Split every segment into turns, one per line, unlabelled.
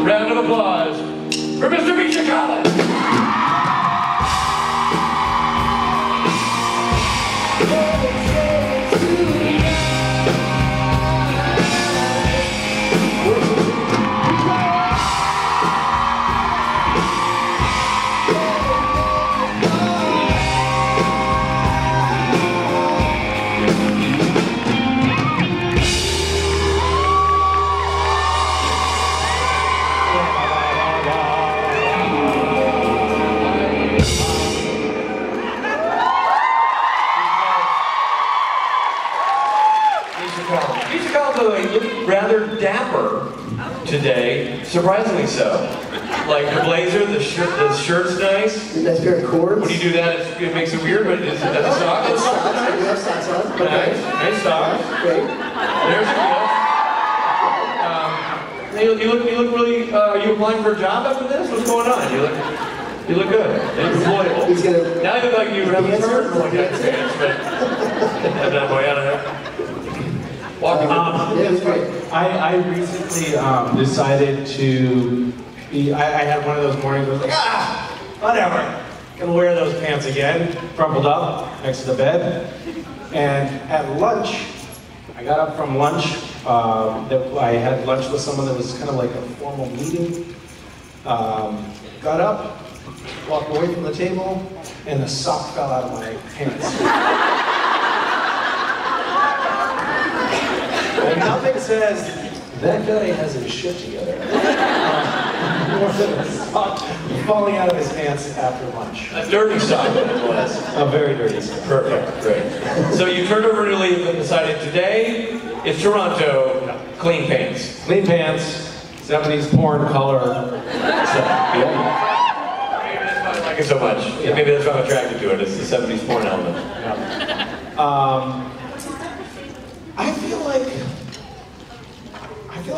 Round of applause for Mr. Misha Collins. Misha Collins looked rather dapper today, surprisingly so. Like the blazer, the shirt's nice.
Nice pair of cords.
When you do that, it makes it weird, but is that the sock?
It's socks. We have socks on. Okay.
Nice socks.
Great.
There's a gift. You look really. Are you applying for a job after this? What's going on? You look good. Employable.
He's gonna.
Now you look like you have a turn going down your pants, but that boy out of there. Walking.
Yeah, it's great.
I recently decided to be, I had one of those mornings where I was like, whatever, gonna wear those pants again, crumpled up next to the bed. And at lunch, I got up from lunch, I had lunch with someone that was kind of like a formal meeting. Got up, walked away from the table, and the sock fell out of my pants. And nothing says, that guy has his shit together. More than a sock falling out of his pants after lunch.
A dirty sock, it was.
A very dirty sock.
Perfect, great. So you turned over to leave and decided today is Toronto clean pants.
Clean pants, 70s porn color.
Maybe that's why I like it so much.
Yeah.
Maybe that's why I'm attracted to it. It's the 70s porn element.
Yeah. I feel like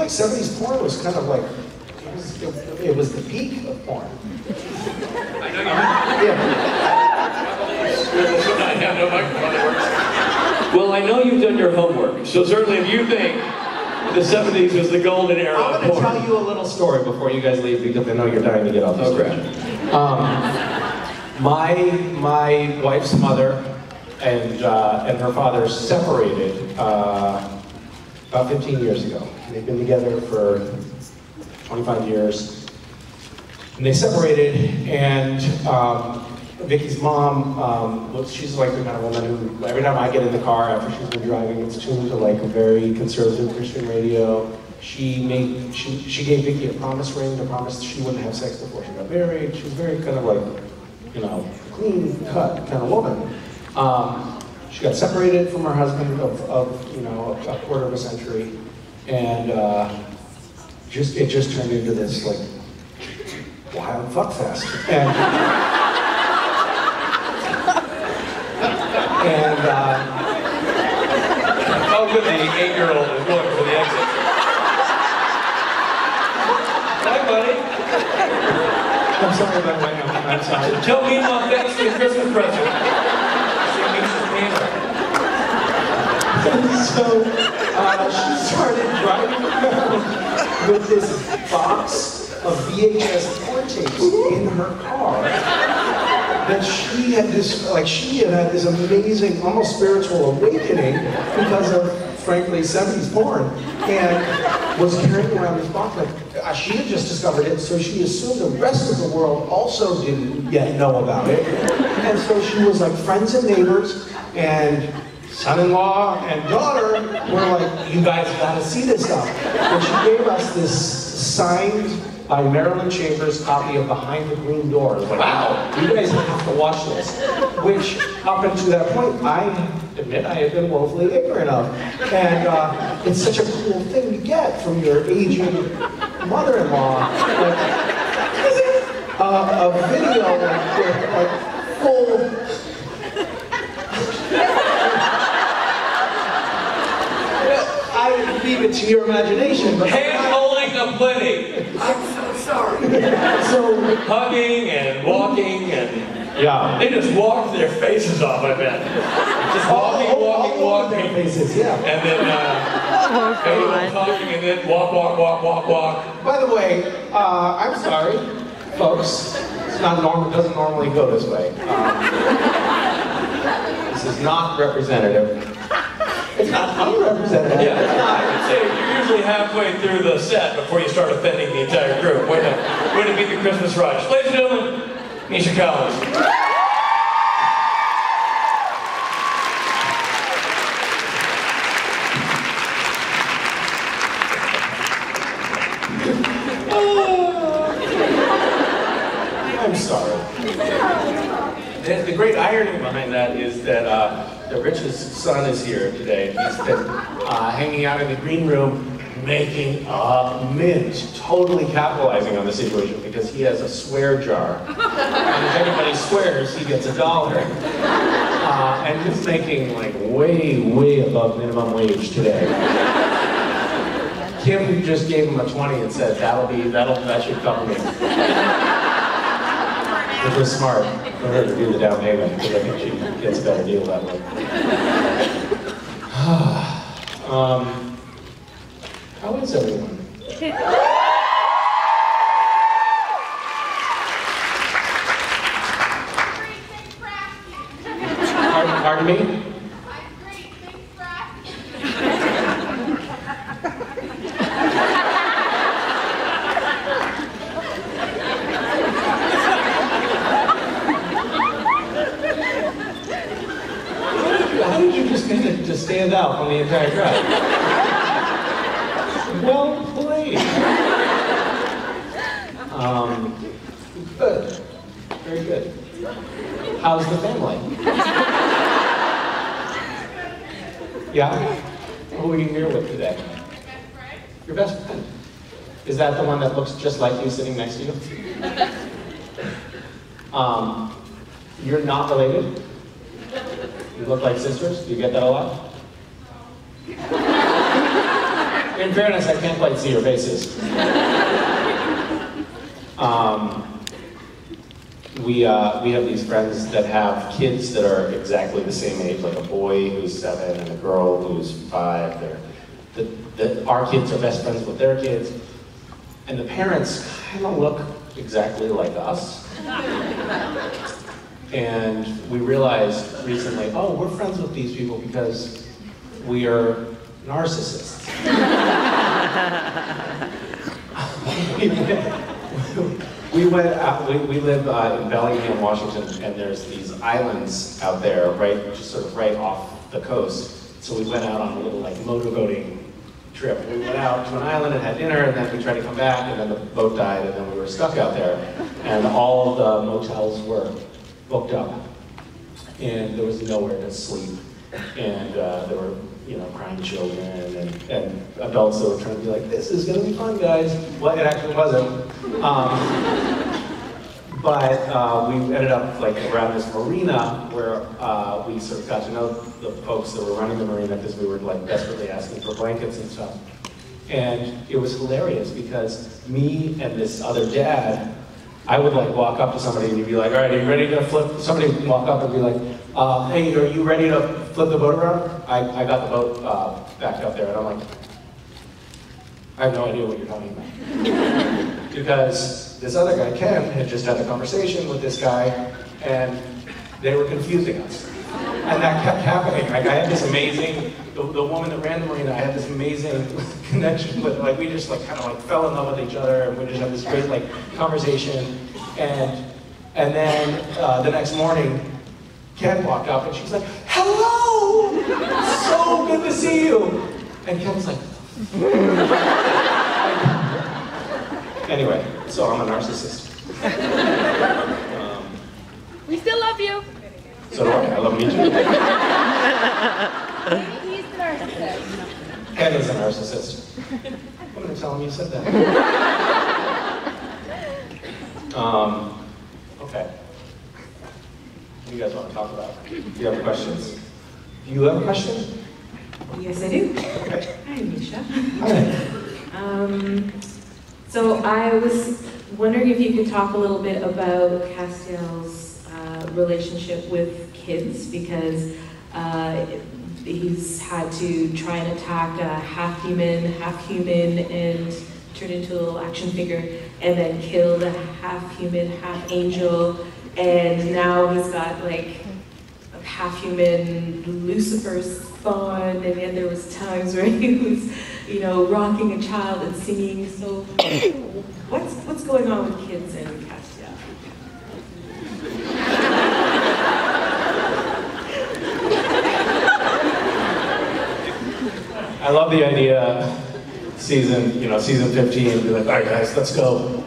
70s porn was kind of like, it was the peak of porn.
I know you
Yeah.
I have no microphone that works. Well, I know you've done your homework, so certainly if you think the 70s was the golden era of
I'm going to
porn.
tell you a little story before you guys leave because I know you're dying to get off the stage. My wife's mother and her father separated about 15 years ago. They've been together for 25 years. And they separated, and Vicky's mom, she's like the kind of woman who, every time I get in the car after she's been driving, it's tuned to like a very conservative Christian radio. She gave Vicky a promise ring to promise that she wouldn't have sex before she got married. She was very kind of like, you know, clean cut kind of woman. She got separated from her husband of you know, a quarter of a century, and it just turned into this like wild fuck fest. And
Oh, good, the 8-year-old is going for the exit. Hi, buddy.
I'm sorry about my I'm sorry.
Tell me about thanks for the Christmas present.
So she started driving around with this box of VHS porn tapes in her car that she had had this amazing, almost spiritual awakening because of, frankly, 70s porn, and was carrying around this box like she had just discovered it, so she assumed the rest of the world also didn't yet know about it, and so she was like friends and neighbors and son-in-law and daughter were like, you guys gotta see this stuff. And she gave us this signed by Marilyn Chambers copy of Behind the Green Door. Like, wow, you guys have to watch this. Which, up until that point, I admit I had been woefully ignorant of. And it's such a cool thing to get from your aging mother-in-law. Like, a video with like full... I leave it to your imagination. But
Hand-holding aplenty.
I'm so sorry.
So, hugging and walking and
Yeah.
They just walked their faces off, I bet. Just walking,
all their faces, yeah.
and then everyone talking, and then walk.
By the way, I'm sorry, folks. It's not normal. Doesn't normally go this way. This is not representative. It's not unrepresentative.
Yeah, I would say you're usually halfway through the set before you start offending the entire group. Way to beat the Christmas rush. Ladies and gentlemen, Misha Collins.
I'm sorry. The great irony behind that is that the richest son is here today. He's been hanging out in the green room, making a mint, totally capitalizing on the situation because he has a swear jar. And if anybody swears, he gets $1. And he's making like way above minimum wage today. Kim just gave him a 20 and said, that should cover me. Which was smart for her to do the down payment, because I think she gets a better deal that way. How is everyone? Pardon me? How did you just get to stand out from the entire crowd? Well played. Good. Very good. How's the family? Yeah? Who are you here with today? Your best friend. Is that the one that looks just like you sitting next to you? You're not related? You look like sisters? Do you get that a lot? In fairness, I can't quite see your faces. We have these friends that have kids that are exactly the same age, like a boy who's 7 and a girl who's 5. Our kids are best friends with their kids, and the parents kind of look exactly like us. And we realized recently, oh, we're friends with these people because we are narcissists. we live in Bellingham, Washington, and there's these islands out there, just sort of right off the coast. So we went out on a little motorboating trip. We went out to an island and had dinner, and then we tried to come back, and then the boat died, and then we were stuck out there. And all the motels were booked up, and there was nowhere to sleep. And there were, crying children and adults that were trying to be like, this is gonna be fun, guys. Well, it actually wasn't. But we ended up around this marina where we sort of got to know the folks that were running the marina because we were desperately asking for blankets and stuff. And it was hilarious because me and this other dad, I would walk up to somebody and you'd be like, all right, are you ready to flip? Somebody would walk up and be like, hey, are you ready to flip the boat around? I got the boat backed up there, and I'm like, I have no idea what you're talking about. Because this other guy, Ken, had just had a conversation with this guy, and they were confusing us. And that kept happening. I had this amazing, the woman that ran the marina, I had this amazing connection with, we just kind of fell in love with each other, and we just had this great conversation. And then the next morning, Ken walked up and she's like, hello! So good to see you! And Ken was like, anyway, so I'm a narcissist.
We still love you.
So do I love me too.
He's the narcissist.
Ken is a narcissist. I'm gonna tell him you said that. Okay. What do you guys want to talk about? Do you have questions? Do you have a question?
Yes, I do.
Okay.
Hi, Misha.
Hi.
So I was wondering if you could talk a little bit about Castiel's relationship with kids because he's had to try and attack a half human, and turn into a little action figure, and then kill the half human, half angel, and now he's got like a half human Lucifer's son, and then there was times where he was, you know, rocking a child and singing. So, what's going on with kids in Cassia?
I love the idea, season 15, be like, all right guys, let's go.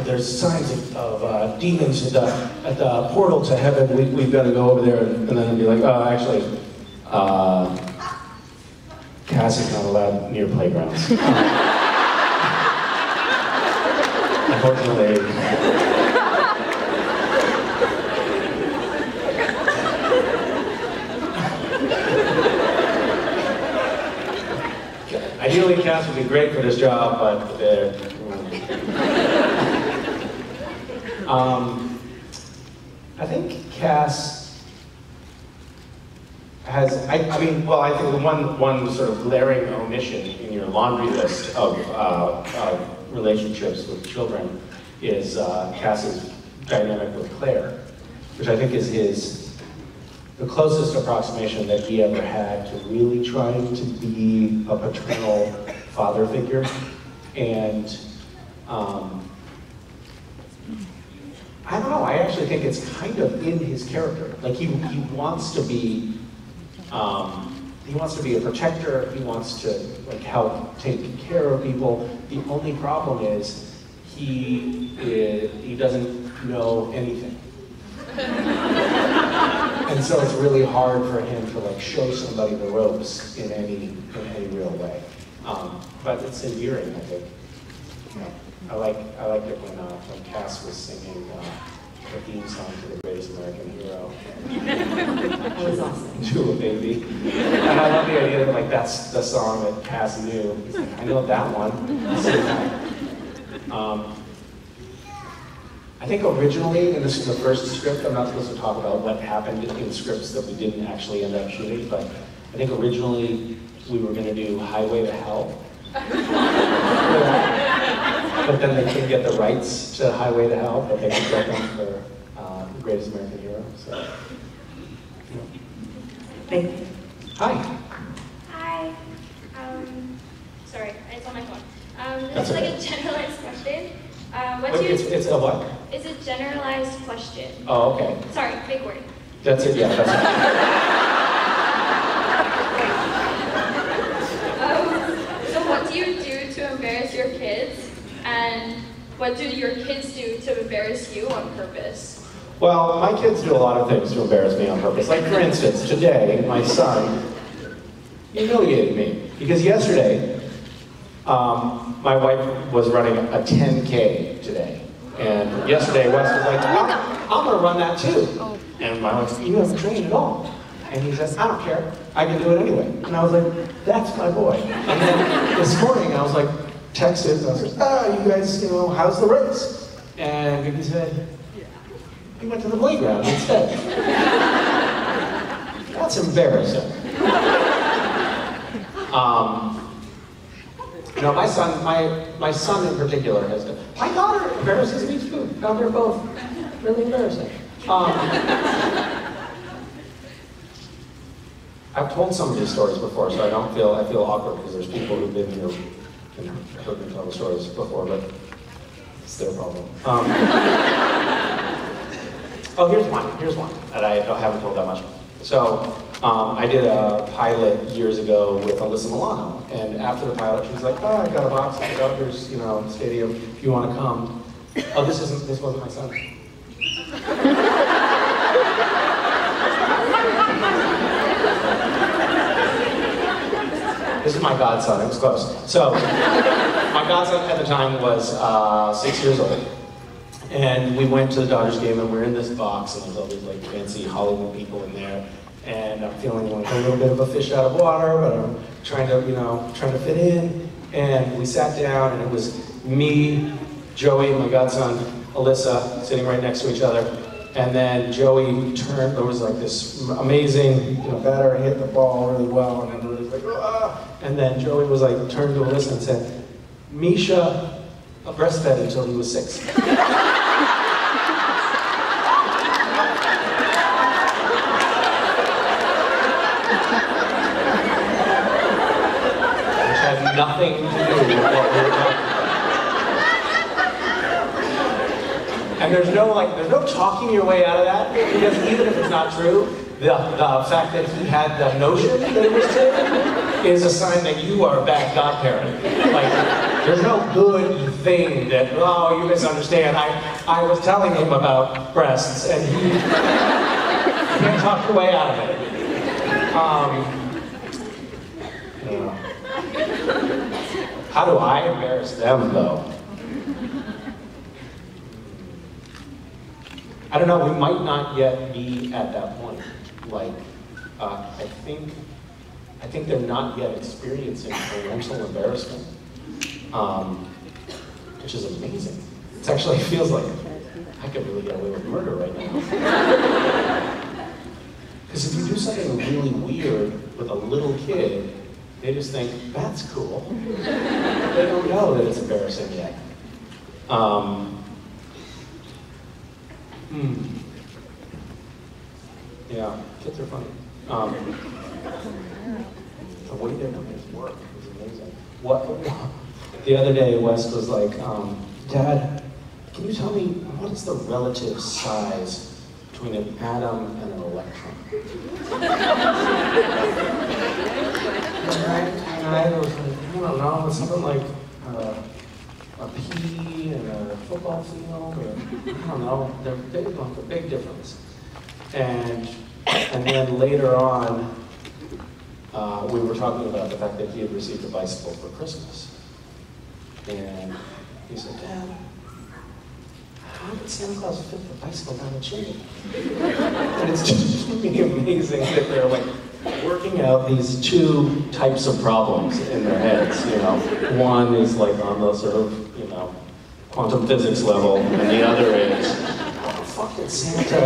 There's signs of demons at the portal to heaven. We've got to go over there, and then I'd be like, oh, actually, Cass is not allowed near playgrounds. Unfortunately. Ideally, Cass would be great for this job, but I think Cass has, I think the one sort of glaring omission in your laundry list of relationships with children is Cass's dynamic with Claire, which I think is the closest approximation that he ever had to really trying to be a paternal father figure. And I don't know, I actually think it's kind of in his character. Like he wants to be a protector, he wants to like help take care of people. The only problem is he doesn't know anything. And so it's really hard for him to like show somebody the ropes in any real way. But it's endearing, I think. I liked it when Cass was singing the theme song to The Greatest American Hero.
That was awesome.
To a baby. And I love the idea that like that's the song that Cass knew. He's like, I know that one. I sing that. I think originally, and this is the first script, I'm not supposed to talk about what happened in scripts that we didn't actually end up shooting, but I think originally we were going to do Highway to Hell. But then they couldn't get the rights to Highway to Hell, but they could get them for The Greatest American Hero. So, yeah.
Thank you.
Hi.
Hi. Sorry, it's on my phone.
That's
This is like
okay.
a generalized question.
It's a what?
It's a generalized question.
Oh, okay.
Sorry, big word.
That's it, yeah, that's it.
So what do you do to embarrass your kids? And what do your kids do to embarrass you on purpose?
Well, my kids do a lot of things to embarrass me on purpose. Like, for instance, today, my son humiliated me. Because yesterday, my wife was running a 10K today. And yesterday, Wes was like, I'm going to run that too. And my wife said, you haven't trained at all. And he says, I don't care. I can do it anyway. And I was like, that's my boy. And then this morning, I was like, texted, and I was like, you guys, how's the race? And Vicky said, he went to the playground instead. That's embarrassing. My son in particular has done. My daughter embarrasses me too. Now they're both really embarrassing. I've told some of these stories before, so I feel awkward because there's people who've been here and heard me tell the stories before, but it's their problem. Oh, here's one that I haven't told that much. So, I did a pilot years ago with Alyssa Milano, and after the pilot, she was like, I got a box at the Dodgers, stadium, if you want to come. Oh, this wasn't my son. This is my godson, it was close. So, my godson at the time was 6 years old. And we went to the Dodgers game and we're in this box and there's all these like fancy Hollywood people in there. And I'm feeling like a little bit of a fish out of water, but I'm trying to fit in. And we sat down and it was me, Joey, my godson, Alyssa, sitting right next to each other. And then Joey turned, there was like this amazing, batter hit the ball really well, and then it was like, ah! And then Joey was like, turned to Alyssa and said, Misha breastfed until he was 6. Which had nothing to do with what we were talking about. And there's no talking your way out of that, because even if it's not true, the fact that he had the notion that it was true is a sign that you are a bad godparent. Like, there's no good thing that, oh, you misunderstand. I was telling him about breasts, and he can't talk your way out of it. How do I embarrass them, though? I don't know, we might not yet be at that point. Like, I think they're not yet experiencing parental embarrassment, which is amazing. It actually feels like I could really get away with murder right now. Because if you do something really weird with a little kid, they just think, that's cool. They don't know that it's embarrassing yet. Yeah, kids are funny. The way their numbers work is amazing. The other day, Wes was like, Dad, can you tell me what is the relative size between an atom and an electron? And I was like, I don't know, it's something like a pea and a football field, or I don't know, they're big, a big difference. And then later on, we were talking about the fact that he had received a bicycle for Christmas. And he said, Dad, how did Santa Claus fit the bicycle down the chimney? And it's just really amazing that they're like working out these two types of problems in their heads, One is like on the sort of, quantum physics level, and the other is, what the fuck did Santa?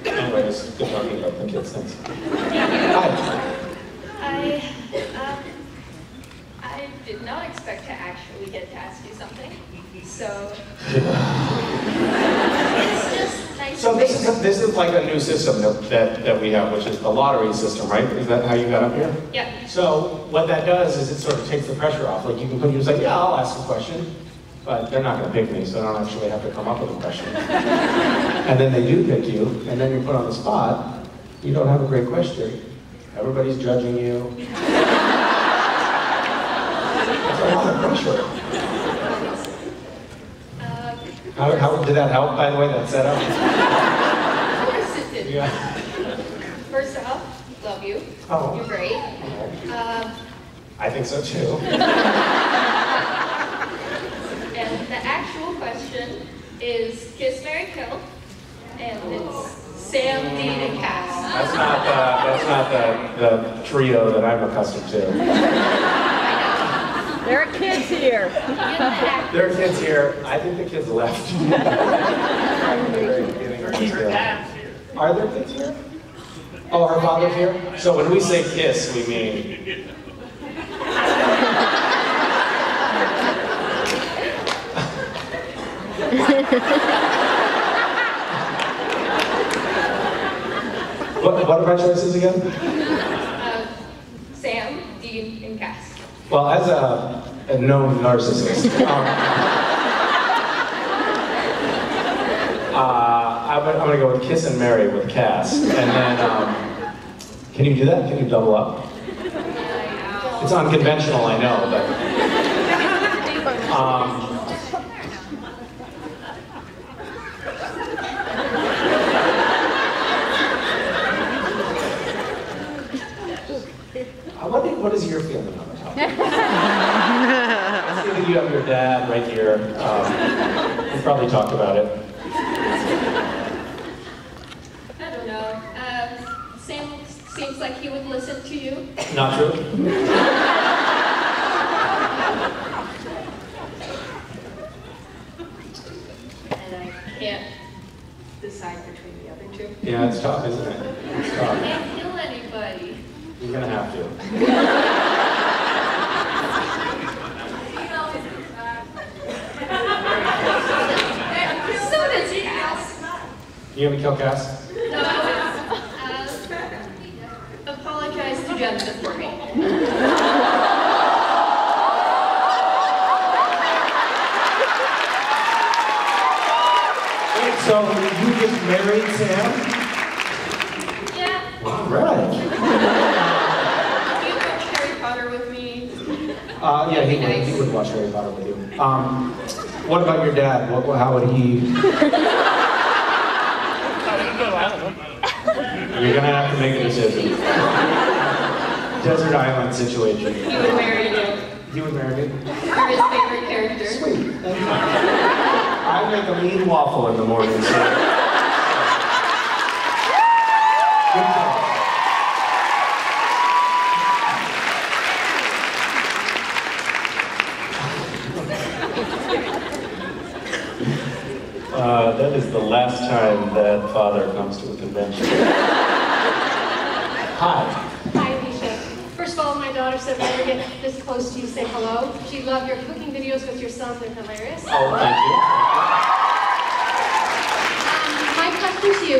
Anyways, good talking about the kids, thanks. Hi.
I did not expect to actually get to ask you something, so it's just nice.
So this is like a new system that we have, which is the lottery system, right? Is that how you got up here?
Yeah.
So what that does is it sort of takes the pressure off. Like you can say, yeah, I'll ask a question, but they're not going to pick me, so I don't actually have to come up with a question. And then they do pick you, and then you're put on the spot. You don't have a great question. Everybody's judging you. It's a lot of pressure. How did that help, by the way, that setup?
Of course it did.
Yeah.
First off, love you.
Oh.
You're great.
I think so too.
And the actual question is Kiss, Marry, Kill, and it's Sam, Dean, and Cass.
That's not the trio that I'm accustomed to.
There are kids here.
There are kids here. I think the kids left. Are there kids here? Oh, her father's here? So when we say kiss, we mean... What are my choices again?
Sam, Dean, and Cass.
Well, as a known narcissist, I'm going to go with Kiss and Marry with Cass. And then, can you do that? Can you double up? It's unconventional, I know, but... what is your feeling on the topic? I see that you have your dad right here. We've probably talked about it.
I don't know. Sam seems like he would listen to you.
Not true? Yeah, it's tough, isn't it? It's
I
tough.
can't kill anybody.
You're gonna have to.
So does Cass.
You gonna kill Cass?
No, apologize to Jensen for me.
Wait, so you just married Sam?
Yeah,
All right.
you watch Harry Potter with me.
Yeah, he would watch Harry Potter with you. What about your dad? How would he?
You're gonna have to make a decision. Desert island situation.
He would marry you.
He would marry me?
You're his favorite character.
Sweet. Thank you. I make a mean waffle in the morning, so. Good job.
That is the last time that father comes to a convention. Hi.
Hi, Misha. First of all, my daughter said whenever I get this close to you, say hello. She loved your cooking videos with your son. They're hilarious.
Oh, thank
My question to you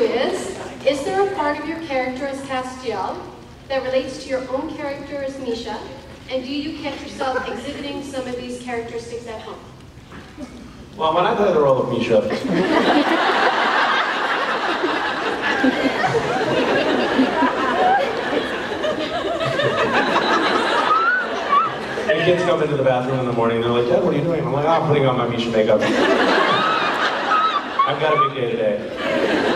is there a part of your character as Castiel that relates to your own character as Misha? And do you catch yourself exhibiting some of these characteristics at home?
you. Well, when I play the role of Misha, and kids come into the bathroom in the morning, they're like, Dad, what are you doing? I'm like, oh, I'm putting on my Misha makeup. I've got a big day today.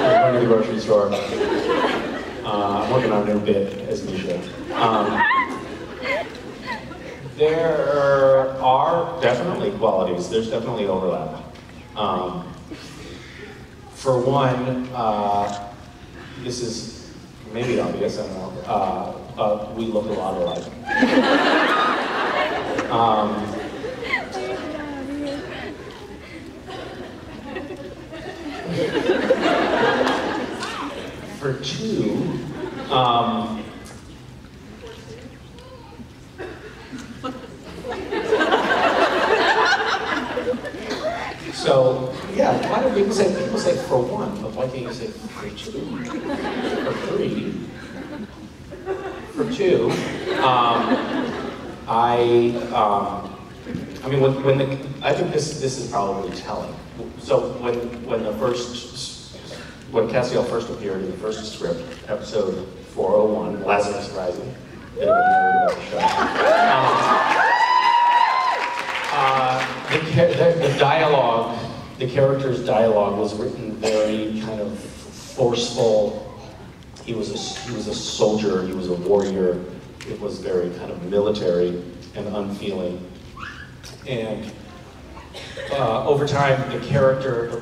I'm going to the grocery store. I'm working on a new bit as Misha. There are definitely qualities. There's definitely overlap. For one, this is maybe obvious, I don't know. We look a lot alike. For two, so yeah, why do people say for one, but why can't you say for two, for three, for two? I mean, I think this is probably telling. So when Castiel first appeared in the first script, episode 401, Lazarus Rising, anybody heard about the show? The dialogue, the character's dialogue was written very kind of forceful. He was a soldier, he was a warrior. It was very kind of military and unfeeling. And over time, the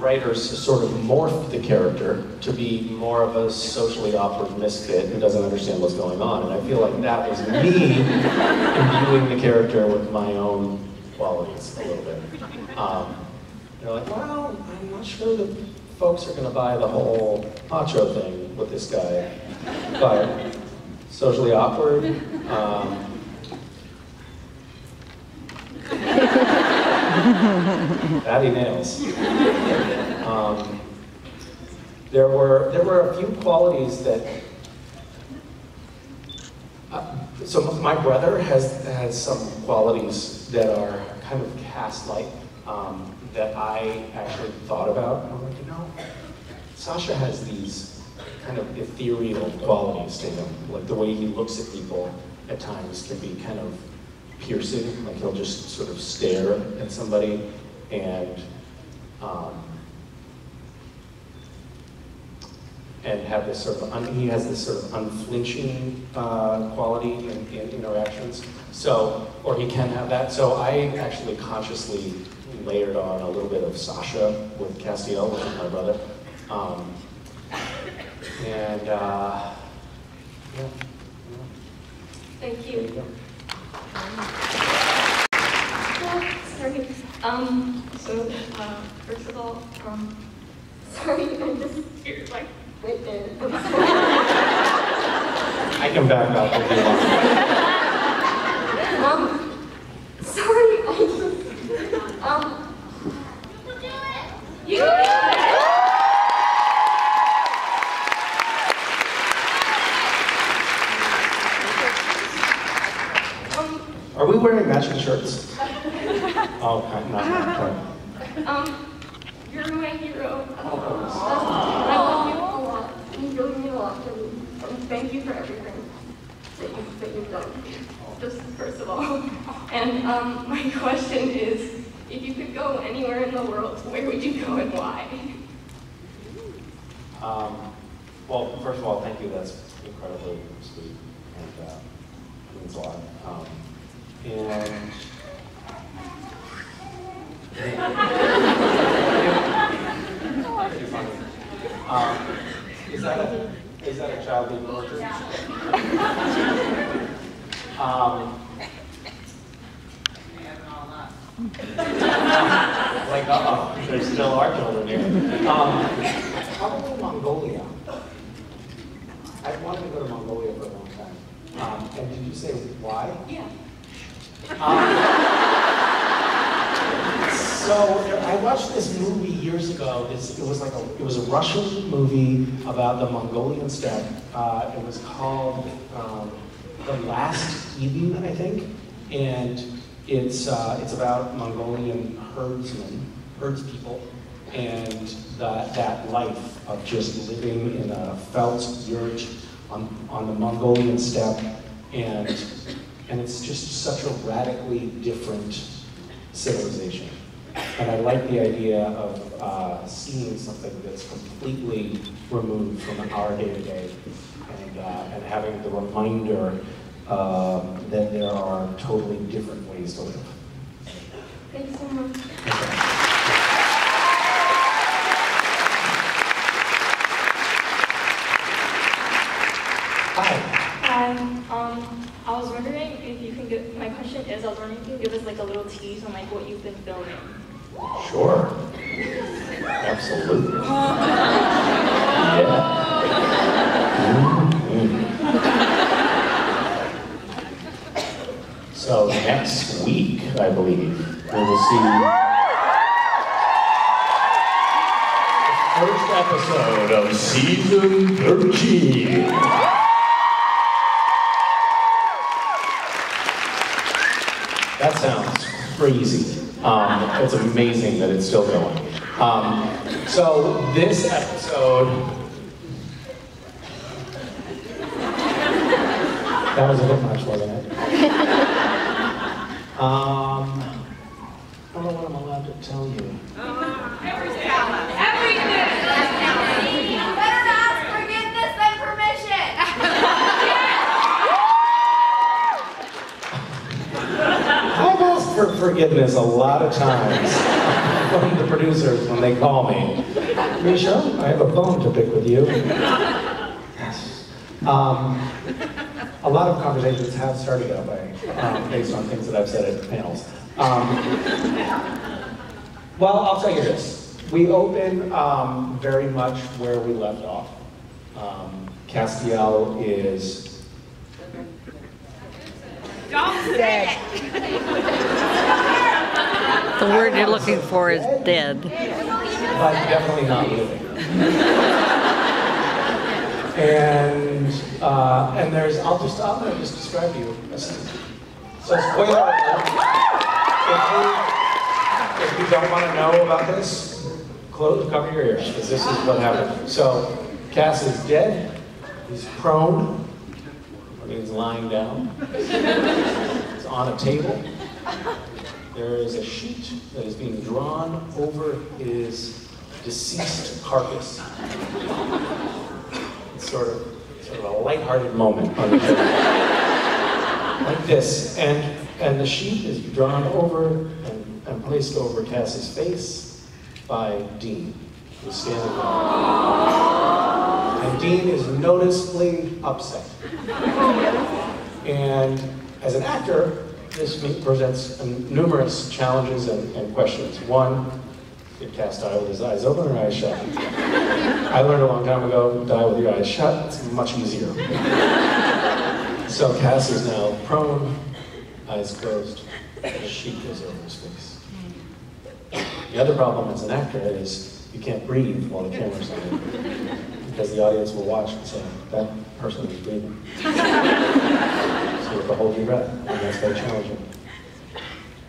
writers sort of morphed the character to be more of a socially awkward misfit who doesn't understand what's going on. And I feel like that was me imbuing the character with my own qualities a little bit. They're like, well, I'm not sure that folks are going to buy the whole macho thing with this guy, but socially awkward. Batty nails. There were a few qualities that. So my brother has some qualities that are kind of cast-like that I actually thought about. I'm like, Sasha has these kind of ethereal qualities to him. Like the way he looks at people at times can be kind of piercing. Like he'll just sort of stare at somebody and have this sort of, he has this sort of unflinching quality in interactions. So, or he can have that. So I actually consciously layered on a little bit of Sasha with Castiel, which is my brother. Yeah.
Thank
There you
you.
go.
Sorry. First of all, sorry, I'm just here, like, Wait there.
I can back up if you want.
Sorry, you do it!
Are we wearing matching shirts? Oh, okay, no.
You're my hero. I love you a lot. You really mean a lot to me. And thank you for everything that you've done. Just first of all. And my question is, if you could go anywhere in the world, where would you go and why?
Well, first of all, thank you. That's incredibly sweet, and means a lot. And is that a child being tortured? Like, there still are children here. Probably Mongolia. I've wanted to go to Mongolia for a long time. And did you say why?
Yeah.
So I watched this movie years ago. It was a Russian movie about the Mongolian steppe. It was called The Last Eden, I think, and it's about Mongolian herdspeople, and that life of just living in a felt yurt on the Mongolian steppe, and it's just such a radically different civilization. And I like the idea of seeing something that's completely removed from our day-to-day, and having the reminder that there are totally different ways to live.
Thanks so much.
Hi.
I was wondering if you can give, my question is, I was wondering if you could give us like a little tease on like what you've been filming.
Sure. Absolutely. Yeah. So next week, I believe, we will see the first episode of season 13. That sounds crazy. It's amazing that it's still going. So this episode, that was a bit much, wasn't it? I don't know what I'm allowed to tell you.
Everything! Better to ask forgiveness than permission!
I've asked for forgiveness a lot of times from the producers when they call me. Misha, I have a bone to pick with you. Yes. A lot of conversations have started that way, based on things that I've said at panels. Well, I'll tell you this. We open very much where we left off. Castiel is...
Don't say it!
The word you're looking for is dead.
But definitely not living. And there's, I'm gonna just describe to you. So spoiler alert, if you don't want to know about this, cover your ears, because this is what happened. So Cass is dead, he's prone, that means lying down. He's on a table. There is a sheet that is being drawn over his deceased carcass. It's sort of a lighthearted moment on the show. Like this. And the sheet is drawn over and placed over Cass's face by Dean, who's standing there. And Dean is noticeably upset. And as an actor, this presents numerous challenges and questions. One
Did Cass die with his eyes open or eyes shut? I learned a long time ago, die with your eyes shut, it's much easier. So Cass is now prone, eyes closed, and a sheet goes over his face. The other problem as an actor is you can't breathe while the camera's on, because the audience will watch and say, that person is breathing. So you have to hold your breath, and that's very challenging.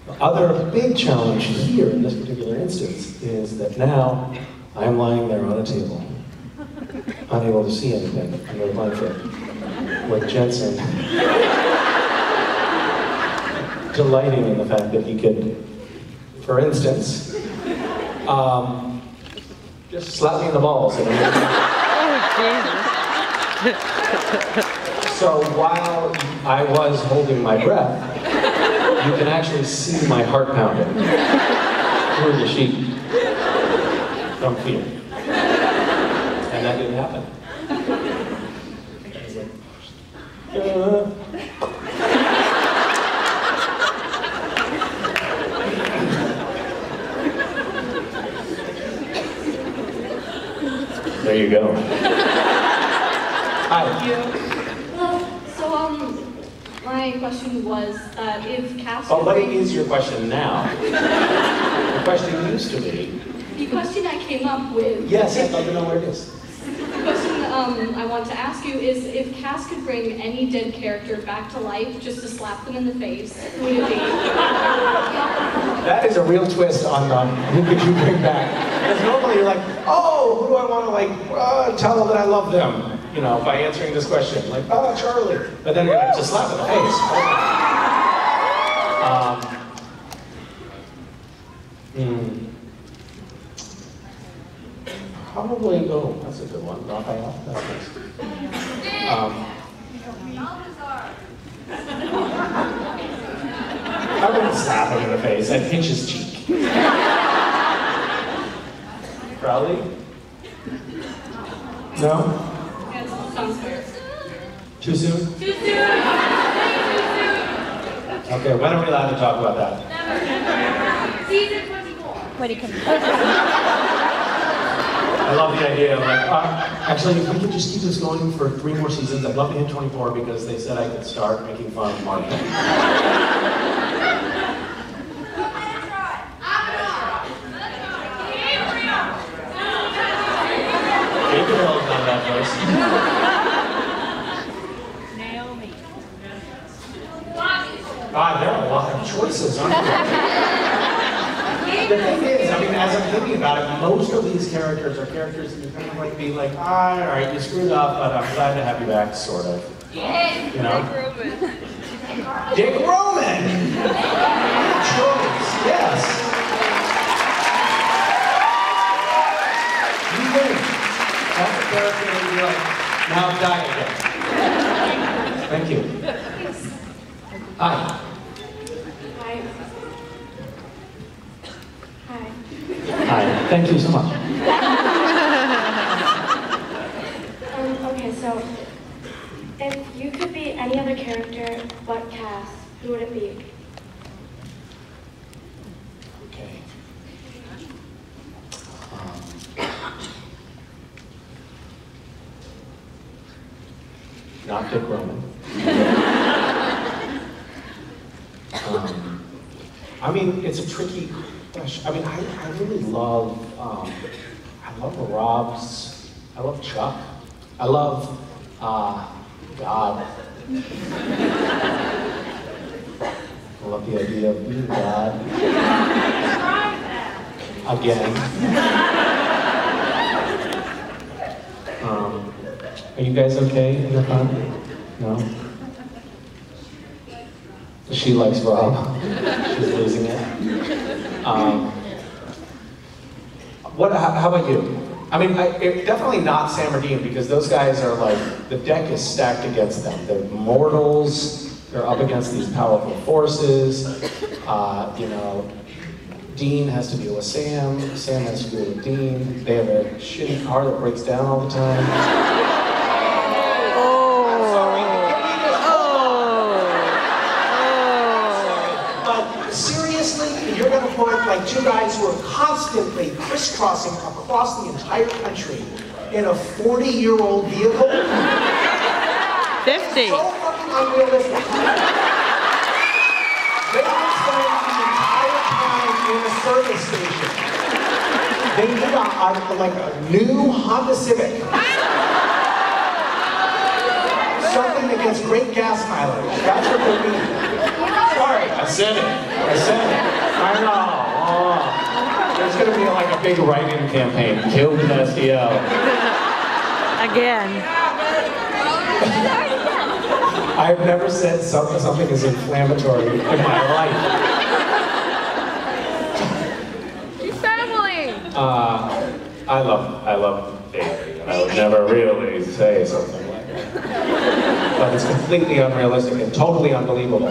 The other big challenge here in this particular instance is that now I am lying there on a table, unable to see anything under a blanket, with Jensen delighting in the fact that he could, for instance, just slap me in the balls. And so while I was holding my breath, you can actually see my heart pounding through the sheet from fear. And that didn't happen. There you go. Hi.
Hello. So, my question was that if Cass...
Oh, what is your question now? The question used to be...
The question I came up with...
Yes, I'd love to know where it is.
The question I want to ask you is, if Cass could bring any dead character back to life just to slap them in the face, who would it be?
That is a real twist on who could you bring back. Because normally you're like, oh, who do I want to tell that I love them? You know, by answering this question. Like, oh, Charlie. But then you're like, just slap in the face. Probably, oh, that's a good one. Raphael, that's nice. I wouldn't slap him in the face. I'd pinch his cheek. Crowley? No?
Sounds fair.
Too soon?
Too soon!
Okay, when are we allowed to talk about that?
Never. Season 24.
When he comes.
I love the idea of actually, if we could just keep this going for 3 more seasons, I'd love to hit 24 because they said I could start making fun of Mark. Gabriel's not that close.
Naomi.
God, there are a lot of choices, aren't there? The thing is, I mean, as I'm thinking about it, most of these characters are characters that you kind of like be like, all right, you screwed up, but I'm glad to have you back, sort of. You know? Dick Roman! Good choice, yes. You win. That's a character that you're like, now die again. Thank you. Hi. Hi, thank you so much.
Okay, so if you could be any other character but Cass, who would it be?
Okay. Not Dick Roman. I mean, it's a tricky question. I mean, I really love, I love Rob's, I love Chuck, I love, God. I love the idea of being God. Again. Are you guys okay in the front? No? She likes Rob. She's losing it. How about you? I mean, definitely not Sam or Dean, because those guys are like, the deck is stacked against them. They're mortals, they're up against these powerful forces. You know, Dean has to deal with Sam, Sam has to deal with Dean. They have a shitty car that breaks down all the time.
you're going to put like two guys who are constantly crisscrossing across the entire country in a 40-year-old vehicle?
50.
So fucking unrealistic. They would spend the entire time in a service station. They need like a new Honda Civic. Something that gets great gas mileage. That's what they need. Sorry.
I said it. I know. Oh. There's going to be like a big write-in campaign. Kill Castiel.
Again.
I've never said something as inflammatory in my life.
She's family.
I love Avery, and I would never really say something like that. But it's completely unrealistic and totally unbelievable. I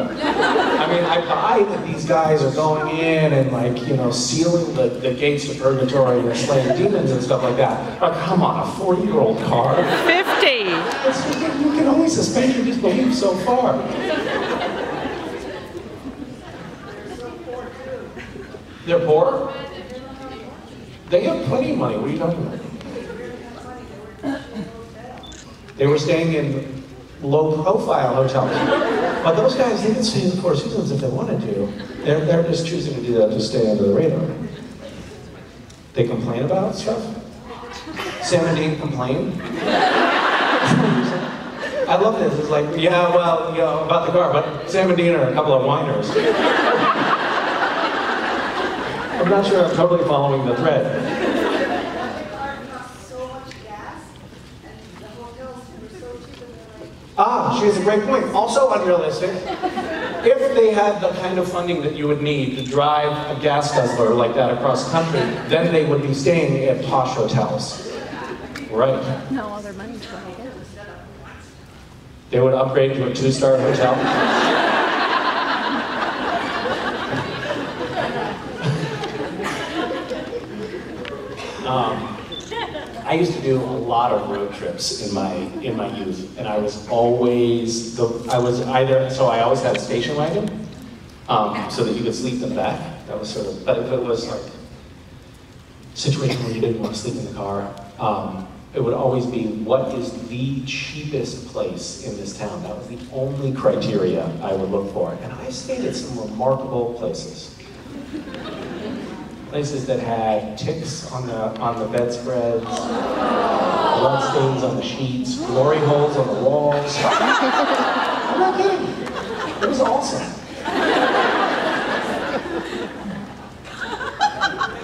mean, I buy that these guys are going in and like, you know, sealing the gates to purgatory and slaying demons and stuff like that. But come on, a 40-year-old car?
50.
You can only suspend your disbelief so far.
They're poor? They have plenty of money. What are you talking about? They were staying in low-profile hotels. But those guys, they can stay in the Four Seasons if they wanted to. They're just choosing to do that to stay under the radar. They complain about stuff? Sam and Dean complain? I love this. It's like, yeah, well, you know, about the car, but Sam and Dean are a couple of whiners. I'm not sure I'm totally following the thread. She has a great point. Also unrealistic. If they had the kind of funding that you would need to drive a gas guzzler like that across country, then they would be staying at posh hotels. Right.
No other money to buy gas.
They would upgrade to a 2-star hotel. I used to do a lot of road trips in my youth, and I was always I always had a station wagon, so that you could sleep in the back. That was sort of. But if it was like a situation where you didn't want to sleep in the car, it would always be what is the cheapest place in this town. That was the only criteria I would look for, and I stayed at some remarkable places. Places that had ticks on the bedspreads, blood stains on the sheets, glory holes on the walls. I'm not kidding. It was awesome.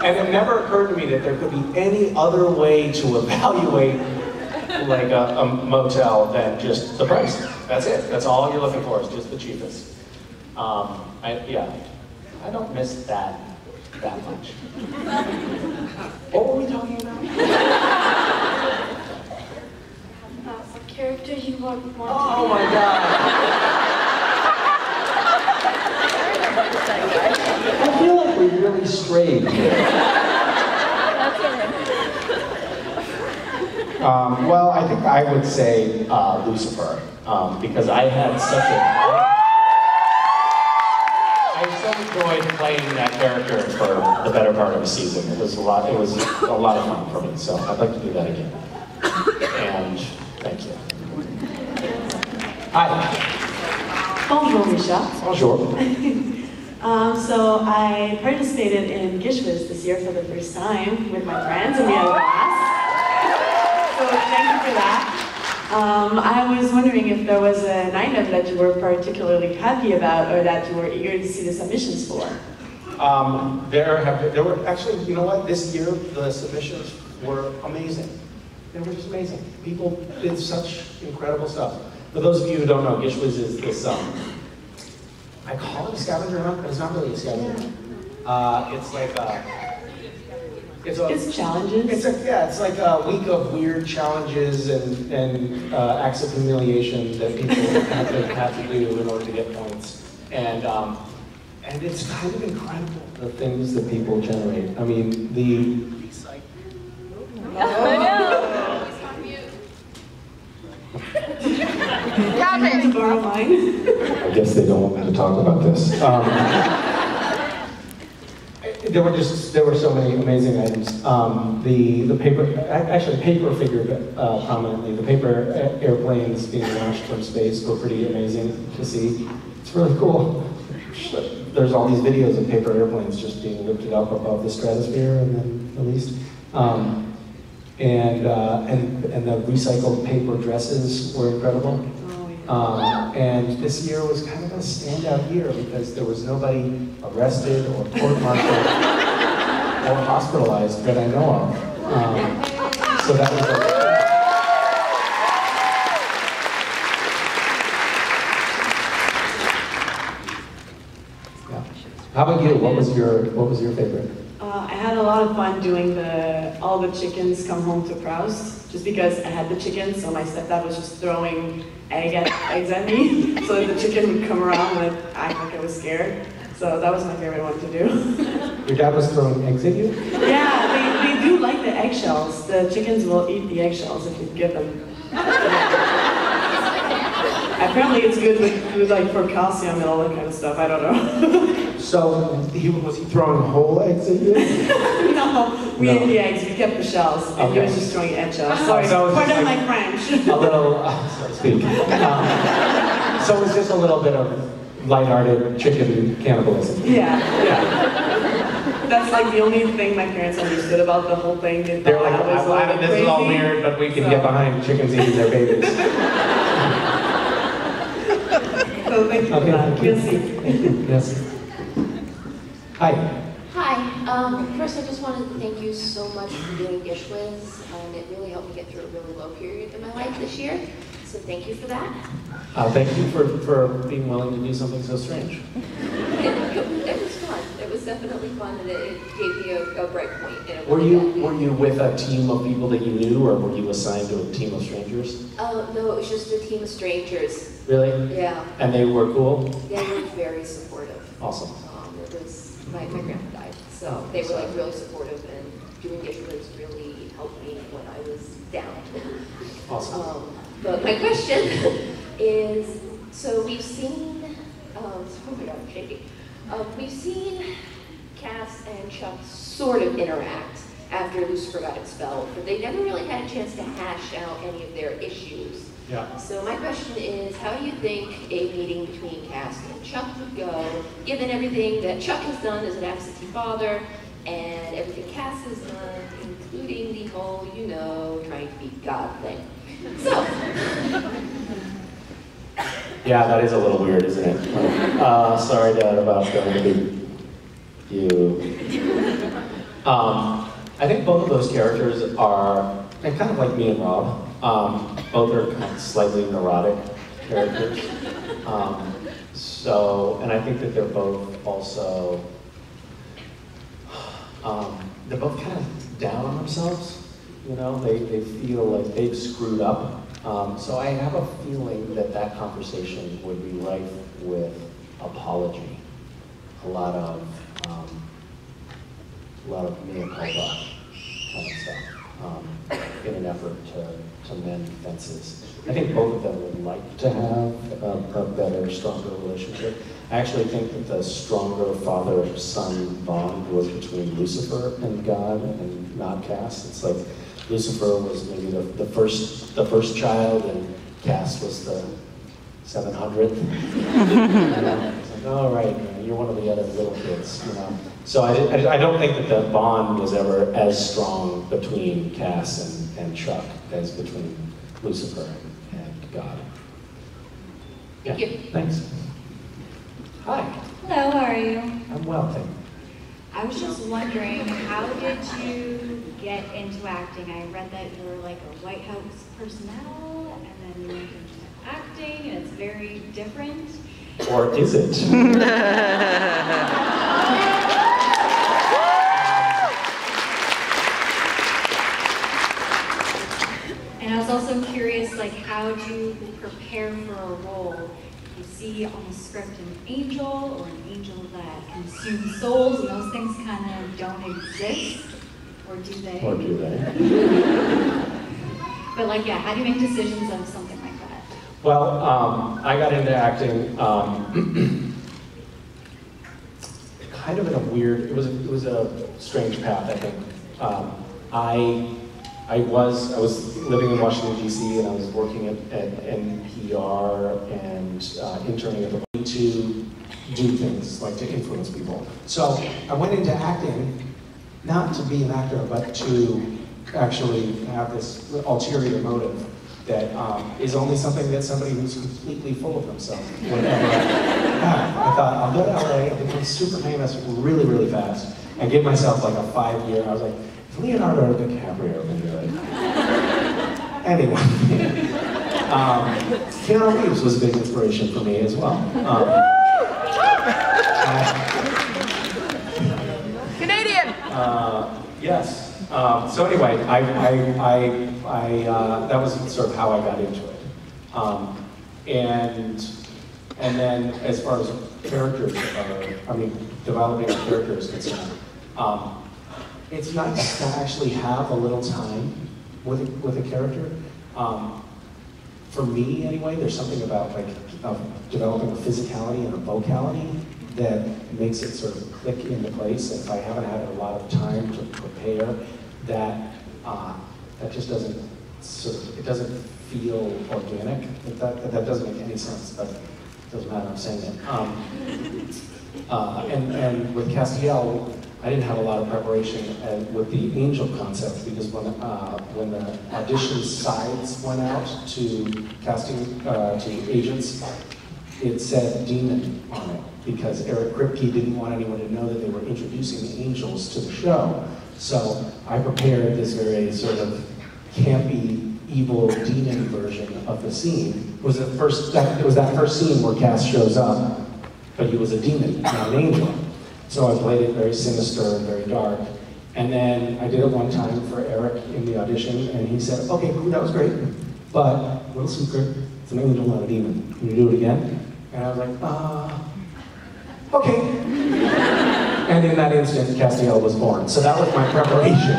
And it never occurred to me that there could be any other way to evaluate like a motel than just the price. That's it. That's all you're looking for is just the cheapest. I don't miss that much. What were we talking about?
A character you want to
Oh my god. I feel like we really strayed here. Well, I think I would say Lucifer, because I had such I so enjoyed playing that character for the better part of a season. It was a lot of fun for me, so I'd like to do that again. And thank you. Hi.
Bonjour, Misha.
Bonjour.
So I participated in Gishwiz this year for the first time with my friends, and we had a blast. So thank you for that. I was wondering if there was an item that you were particularly happy about, or that you were eager to see the submissions for.
There were actually, you know what? This year the submissions were amazing. They were just amazing. People did such incredible stuff. For those of you who don't know, Gishwiz is this. I call it a scavenger hunt, but it's not really a scavenger hunt. It's like
It's challenges.
It's like a week of weird challenges and acts of humiliation that people have to do in order to get points. And it's kind of incredible the things that people generate. I mean,
To borrow mine.
I guess they don't want me to talk about this. There were so many amazing items. The paper figured prominently. The paper airplanes being launched from space were pretty amazing to see. It's really cool. There's all these videos of paper airplanes just being lifted up above the stratosphere and then released. And the recycled paper dresses were incredible. And this year was kind of a standout year because there was nobody arrested or court-martialed or hospitalized that I know of. So that was yeah. How about you? What was your favorite?
I had a lot of fun doing all the chickens come home to Proust, just because I had the chickens, so my stepdad was just throwing eggs at me, so that the chicken would come around and I'd act like I was scared. So that was my favorite one to do.
Your dad was throwing eggs at you?
Yeah, they do like the eggshells. The chickens will eat the eggshells if you give them. Apparently it's good with like for calcium and all that kind of stuff, I don't know.
So, was he throwing whole eggs at you?
No, we ate the eggs, we kept the shells, and he was just throwing eggshells. Sorry, pardon my French.
A little, so to speak. So it was just a little bit of lighthearted chicken cannibalism.
Yeah. That's like the only thing my parents understood about the whole thing.
They're like, this is all weird, but we can get behind chickens eating their babies.
So thank you for that. We'll see.
Thank you. Yes. Hi.
Hi. First, I just wanted to thank you so much for doing Gish Whiz. It really helped me get through a really low period in my life this year. So thank you for that.
Thank you for being willing to do something so strange.
It was fun. It was definitely fun, and it gave me a bright point.
Were you with a team of people that you knew, or were you assigned to a team of strangers?
No, it was just a team of strangers.
Really?
Yeah.
And they were cool?
They were very supportive.
Awesome.
It was my grandma died, so they were like really supportive, and doing Gish Whiz really helped me when I was down.
Awesome.
But my question is, so we've seen, oh my God, I'm shaking. We've seen Cass and Chuck sort of interact after Lucifer got expelled, but they never really had a chance to hash out any of their issues.
Yeah.
So my question is, how do you think a meeting between Cass and Chuck would go, given everything that Chuck has done as an absentee father, and everything Cass has done, including the whole, trying to be God thing? So.
Yeah, that is a little weird, isn't it? Sorry, Dad, about you. I think both of those characters are, and kind of like me and Rob, both are kind of slightly neurotic characters. And I think that they're both also, they're both kind of down on themselves. They feel like they've screwed up. So I have a feeling that conversation would be rife with apology. A lot of mea culpa kind of stuff, in an effort to mend fences. I think both of them would like to have a better, stronger relationship. I actually think that the stronger father-son bond was between Lucifer and God and not Cass. It's like Lucifer was maybe the first child, and Cass was the 700th. It's like, all right, you're one of the other little kids, So I don't think that the bond was ever as strong between Cass and Chuck as between Lucifer and God. Yeah.
Thank you.
Thanks. Hi.
Hello, how are you?
I'm well, thank you.
I was just wondering, how did you get into acting? I read that you were like a White House personnel, and then you went into acting, and it's very different.
Or is it?
And I was also curious, like, how do you prepare for a role? You see on the script an angel, or an angel that consumes souls, and those things kind of don't exist, or do they?
Or do they?
But like, yeah, how do you make decisions of something like that?
Well, I got into acting kind of in a weird, it was a strange path, I think. I was living in Washington, D.C., and I was working at NPR and interning at the to do things, like to influence people. So I went into acting, not to be an actor, but to actually have this ulterior motive that is only something that somebody who's completely full of themselves would ever have. I thought, I'll go to LA, I'll become super famous really, really fast, and give myself like a 5-year, I was like, if Leonardo DiCaprio can do it. Anyway, Keanu Reeves was a big inspiration for me as well.
Canadian!
Yes. So anyway, that was sort of how I got into it. And then as far as characters developing a character is concerned, it's nice to actually have a little time with a character. For me, anyway, there's something about developing a physicality and a vocality that makes it sort of click into place. And if I haven't had a lot of time to prepare, that just doesn't it doesn't feel organic. That doesn't make any sense, but it doesn't matter. I'm saying it. And with Castiel, I didn't have a lot of preparation with the angel concept, because when the audition sides went out to casting to agents, it said demon on it, because Eric Kripke didn't want anyone to know that they were introducing the angels to the show. So I prepared this very sort of campy, evil demon version of the scene. It was that first scene where Cass shows up, but he was a demon, not an angel. So I played it very sinister and very dark. And then I did it one time for Eric in the audition, and he said, okay, cool, that was great, but little secret, it's an angel, not a demon. Can you do it again? And I was like, okay. And in that instant, Castiel was born. So that was my preparation.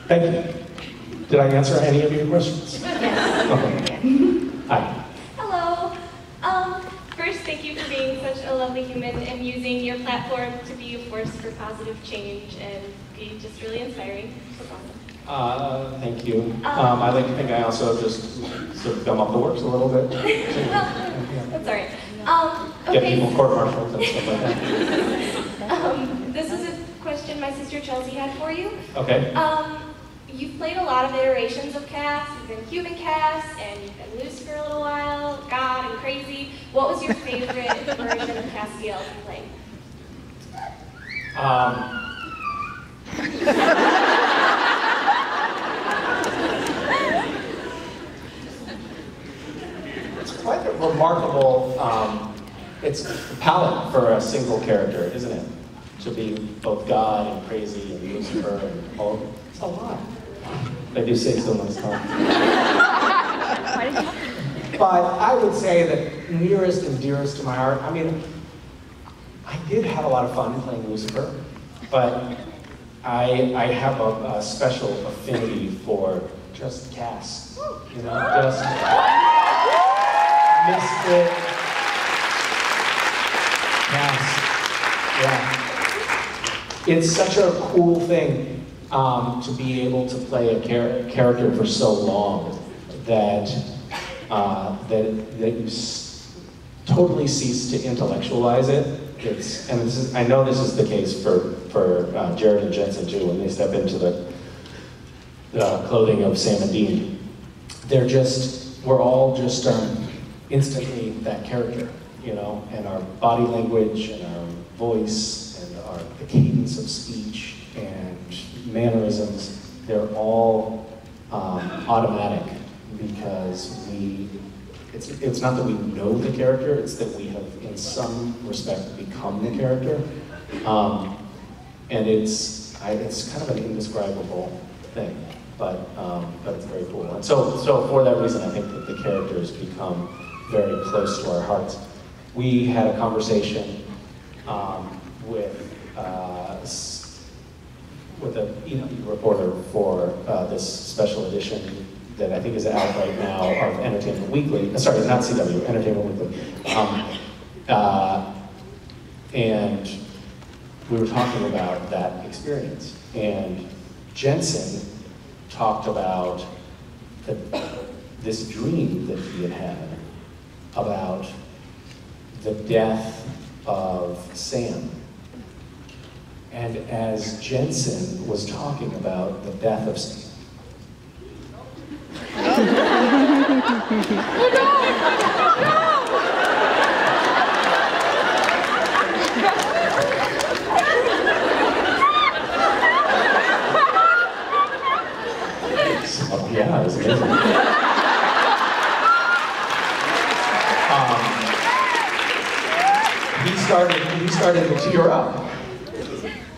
Thank you. Did I answer any of your questions?
Yes.
Okay. Hi.
Hello. First, thank you for being such a lovely human and using your platform to be a force for positive change and be just really inspiring. So awesome.
Thank you. I like to think I also just sort of gum up the works a little bit.
That's all right.
Get
Okay.
people court-martialed and stuff like that.
This is a question my sister Chelsea had for you.
Okay.
You've played a lot of iterations of Cass. You've been human Cass, and you've been loose for a little while, God and crazy. What was your favorite version of Castiel to play?
It's quite a remarkable, it's a palette for a single character, isn't it? To be both God and crazy and Lucifer and all. It's a lot. I do say so myself. But I would say that nearest and dearest to my heart, I mean, I did have a lot of fun playing Lucifer, but I have a special affinity for just Cass. You know, just misfit Cass. Yeah. It's such a cool thing to be able to play a character for so long that you totally cease to intellectualize it. I know this is the case for Jared and Jensen too, when they step into the clothing of Sam and Dean. We're all just instantly that character, you know, and our body language and our voice and the cadence of speech and mannerisms, they're all automatic, because it's not that we know the character, it's that we have in some respect become the character. And it's kind of an indescribable thing, but it's very cool. And so for that reason, I think that the characters become very close to our hearts. We had a conversation with a reporter for this special edition that I think is out right now of Entertainment Weekly. Sorry, not CW, Entertainment Weekly. And we were talking about that experience. And Jensen talked about this dream that he had had about the death of Sam. And as Jensen was talking about the death of Sam, yeah, it was amazing. He started to tear up.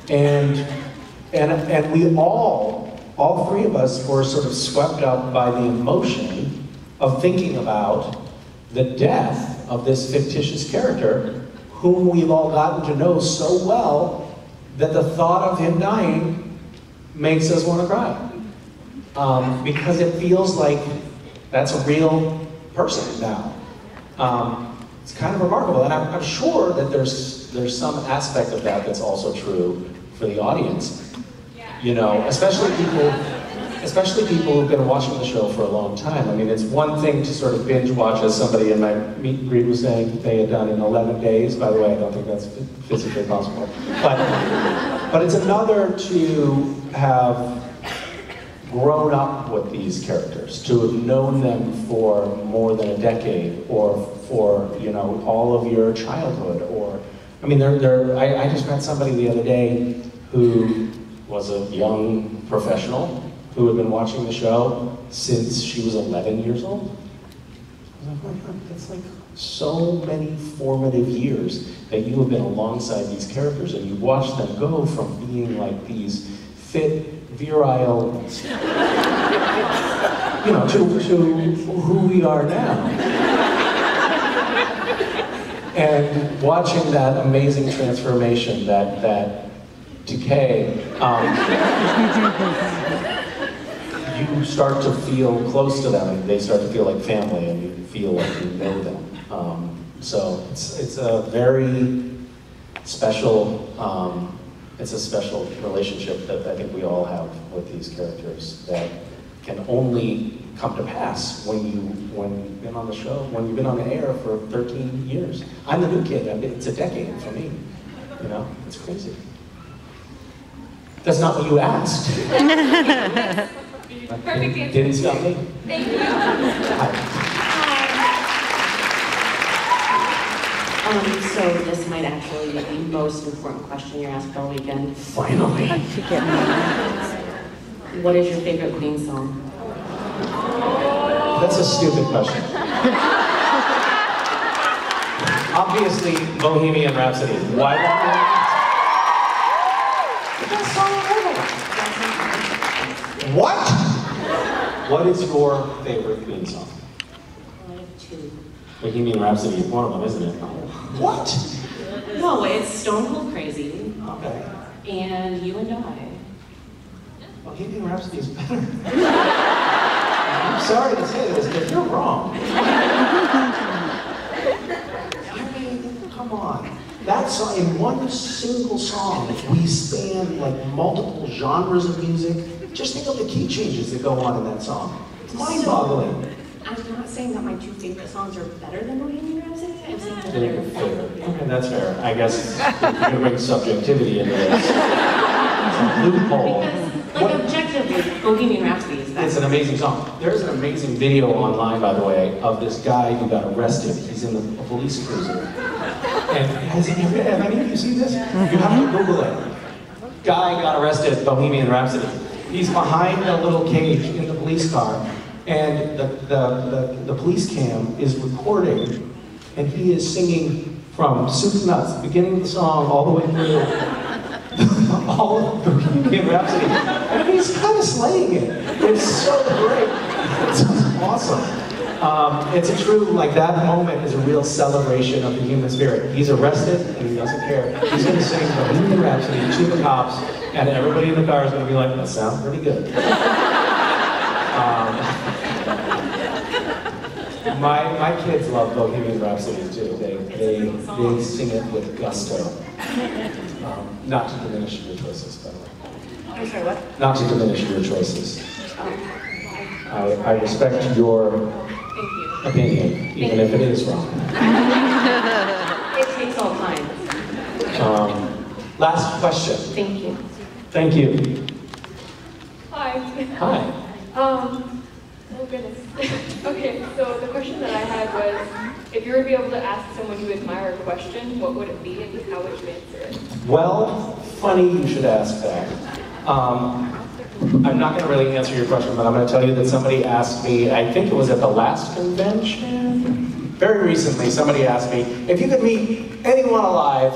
And we all three of us were sort of swept up by the emotion of thinking about the death of this fictitious character whom we've all gotten to know so well that the thought of him dying makes us want to cry. Because it feels like that's a real person now. It's kind of remarkable, and I'm sure that there's some aspect of that that's also true for the audience. You know, especially people who've been watching the show for a long time. I mean, it's one thing to sort of binge watch, as somebody in my meet and greet was saying they had done in 11 days. By the way, I don't think that's physically possible. But it's another to have grown up with these characters, to have known them for more than a decade, or for, you know, all of your childhood, or, I mean, I just met somebody the other day who was a young professional who had been watching the show since she was 11 years old. I was like, oh my God, that's like so many formative years that you have been alongside these characters, and you watch them go from being like these fit, virile, you know, to who we are now. And watching that amazing transformation, that decay, you start to feel close to them, and they start to feel like family, and you feel like you know them. So it's a very special, it's a special relationship that I think we all have with these characters that can only come to pass when you've been on the show, when you've been on the air for 13 years. I'm the new kid. It's a decade for me. You know, it's crazy. That's not what you asked.
Perfect answer.
Didn't stop me.
Thank you.
So this might actually be the most important question you're asked all weekend.
Finally.
What is your favorite Queen song?
That's a stupid question. Obviously, Bohemian Rhapsody. Why Bohemian Rhapsody? What? What is your favorite Queen song?
I have two.
Bohemian Rhapsody is one of them, isn't it? What?
No, it's Stone Cold Crazy.
Okay.
And You and I.
Bohemian Rhapsody is better. I'm sorry to say this, but you're wrong. I mean, come on. That song, in one single song, we span like multiple genres of music. Just think of the key changes that go on in that song. It's mind-boggling.
I'm not saying that my two favorite songs are better than Bohemian Rhapsody. I'm saying that
They're
they're
favorite. Okay, that's fair. I guess you can bring subjectivity into this. It's a loophole.
Like, objectively, Bohemian Rhapsody is better.
It's an amazing song. There's an amazing video online, by the way, of this guy who got arrested. He's in a police cruiser. And have any of you seen this? You have to Google it. Guy got arrested, Bohemian Rhapsody. He's behind a little cage in the police car, and the police cam is recording, and he is singing from soup to nuts, beginning of the song all the way through. All of Bohemian Rhapsody. And he's kind of slaying it. It's so great. It's awesome. It's a true, like, that moment is a real celebration of the human spirit. He's arrested and he doesn't care. He's going to sing Bohemian Rhapsody to the cops, and everybody in the car is going to be like, that sounds pretty good. My kids love Bohemian Rhapsody too. They sing it with gusto. Not to diminish your choices, by the way.
I'm sorry, what?
Not to diminish your choices. I respect your opinion, even if it is wrong.
It takes all kinds.
Last question.
Thank you.
Thank you.
Hi.
Hi.
Oh goodness. Okay, so the question that I had was, if you were to be able to ask someone you admire a question, what would it be and how would you answer it?
Well, funny you should ask that. I'm not going to really answer your question, but I'm going to tell you that somebody asked me, I think it was at the last convention, very recently, somebody asked me, if you could meet anyone alive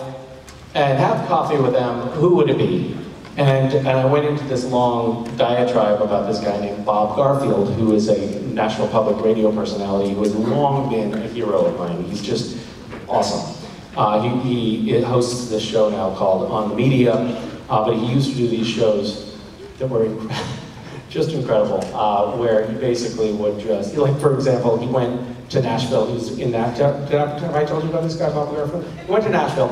and have coffee with them, who would it be? And I went into this long diatribe about this guy named Bob Garfield, who is a National Public Radio personality who has long been a hero of mine. He's just awesome. He hosts this show now called On the Media, but he used to do these shows that were just incredible, where he basically would just, like for example, he went to Nashville. He was in that, have I told you about this guy, Bob Garfield? He went to Nashville,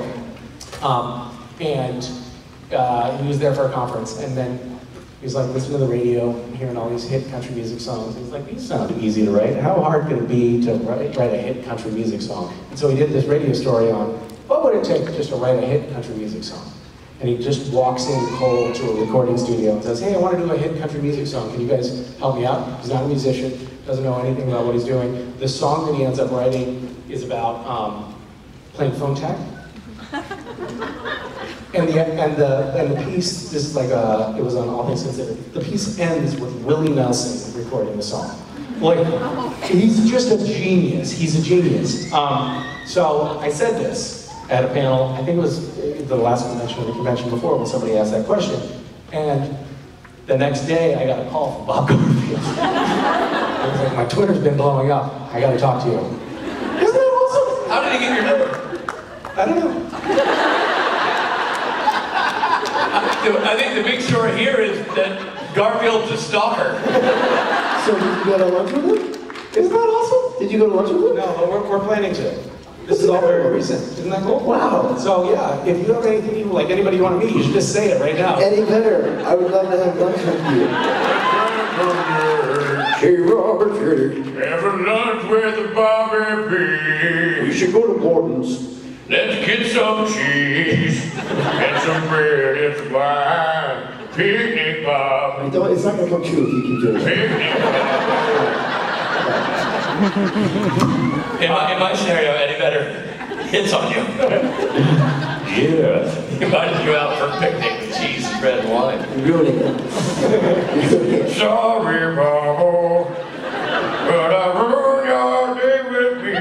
and he was there for a conference, and then he was like listening to the radio, hearing all these hit country music songs. He's like, these sound easy to write. How hard could it be to write a hit country music song? And so he did this radio story on what would it take just to write a hit country music song. And he just walks in cold to a recording studio and says, hey, I want to do a hit country music song. Can you guys help me out? He's not a musician, doesn't know anything about what he's doing. The song that he ends up writing is about playing phone tag. And the piece, this is like it was on All Things Considered. The piece ends with Willie Nelson recording the song. Like, he's just a genius. He's a genius. So I said this at a panel, I think it was the last convention or the convention before when somebody asked that question. And the next day I got a call from Bob Garfield. I was like, my Twitter's been blowing up. I gotta talk to you. Isn't that awesome?
How did he get your number?
I don't know.
I think the big story here is that Garfield's a stalker.
So did you go to lunch with him?
Isn't that awesome?
Did you go to lunch with him?
No, but we're planning to. This is all very recent. Isn't that cool?
Wow.
So yeah, if you have anything, like anybody you want to meet, you should just say it right now.
Eddie Vedder, I would love to have lunch with you. Hey Robert,
have lunch with Bobby B.
We should go to Gordon's.
Let's get some cheese and some bread and some wine. Picnic, Bob.
It's not going to come true if you keep doing it.
Picnic, Bob. In my scenario, Eddie Vedder hits on you. Yeah. He invited you out for a picnic with cheese, bread, and wine.
Ruining it.
Sorry, Bob, but I ruined your day with me.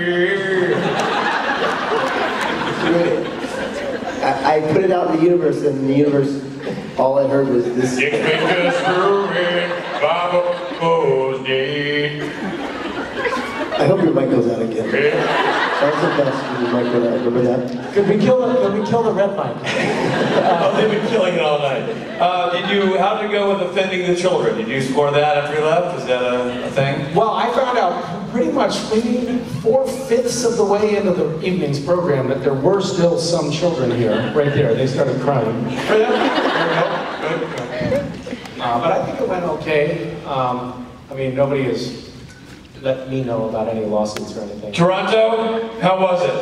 I put it out in the universe, and in the universe, all I heard was this.
Six fingers screwing, Bob goes dead.
I hope your mic goes out again. That's the best when your mic goes out. Remember that?
Could we kill the red mic?
Oh, they've been killing it all night. How did it go with offending the children? Did you score that after you left? Was that a thing?
Well, I found out pretty much maybe 4/5 of the way into the evening's program that there were still some children here. Right there, they started crying. But I think it went okay. I mean, nobody has let me know about any lawsuits or anything.
Toronto, how was it?